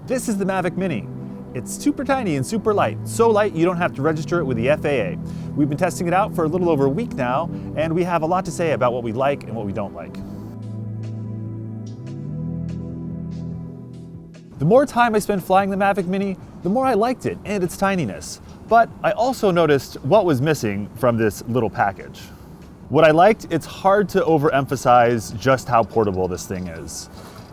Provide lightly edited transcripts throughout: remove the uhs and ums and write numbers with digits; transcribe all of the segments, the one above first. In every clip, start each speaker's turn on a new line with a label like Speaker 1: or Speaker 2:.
Speaker 1: This is the Mavic Mini. It's super tiny and super light, so light you don't have to register it with the FAA. We've been testing it out for a little over a week now, and we have a lot to say about what we like and what we don't like. The more time I spent flying the Mavic Mini, the more I liked it and its tininess. But I also noticed what was missing from this little package. What I liked, it's hard to overemphasize just how portable this thing is.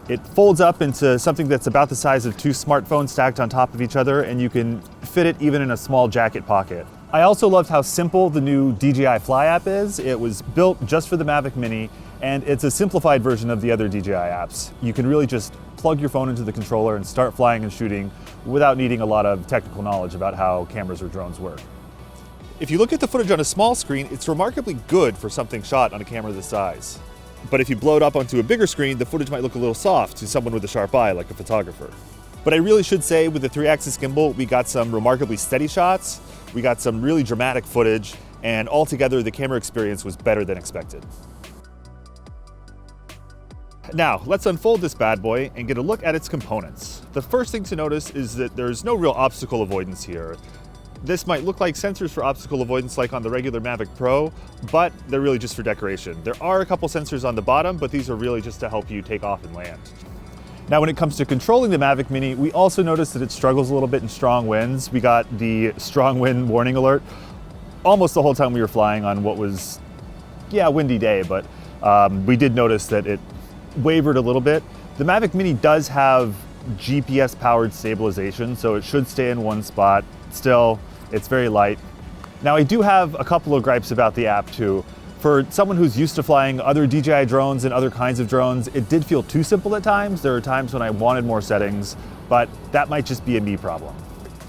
Speaker 1: It folds up into something that's about the size of two smartphones stacked on top of each other, and you can fit it even in a small jacket pocket. I also loved how simple the new DJI Fly app is. It was built just for the Mavic Mini, and it's a simplified version of the other DJI apps. You can really just plug your phone into the controller and start flying and shooting without needing a lot of technical knowledge about how cameras or drones work. If you look at the footage on a small screen, it's remarkably good for something shot on a camera this size. But if you blow it up onto a bigger screen, the footage might look a little soft to someone with a sharp eye, like a photographer. But I really should say, with the 3-axis gimbal, we got some remarkably steady shots, we got some really dramatic footage, and altogether the camera experience was better than expected. Now, let's unfold this bad boy and get a look at its components. The first thing to notice is that there's no real obstacle avoidance here. This might look like sensors for obstacle avoidance like on the regular Mavic Pro, but they're really just for decoration. There are a couple sensors on the bottom, but these are really just to help you take off and land. Now, when it comes to controlling the Mavic Mini, we also noticed that it struggles a little bit in strong winds. We got the strong wind warning alert almost the whole time we were flying on what was, a windy day, but we did notice that it wavered a little bit. The Mavic Mini does have GPS-powered stabilization, so it should stay in one spot. Still, it's very light. Now, I do have a couple of gripes about the app too. For someone who's used to flying other DJI drones and other kinds of drones, it did feel too simple at times. There are times when I wanted more settings, but that might just be a me problem.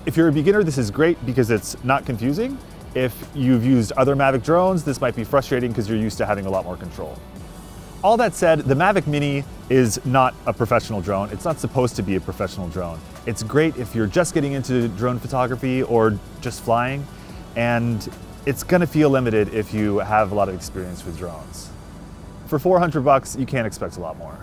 Speaker 1: If you're a beginner, this is great because it's not confusing. If you've used other Mavic drones, this might be frustrating because you're used to having a lot more control. All that said, the Mavic Mini is not a professional drone. It's not supposed to be a professional drone. It's great if you're just getting into drone photography or just flying, and it's gonna feel limited if you have a lot of experience with drones. For $400, you can't expect a lot more.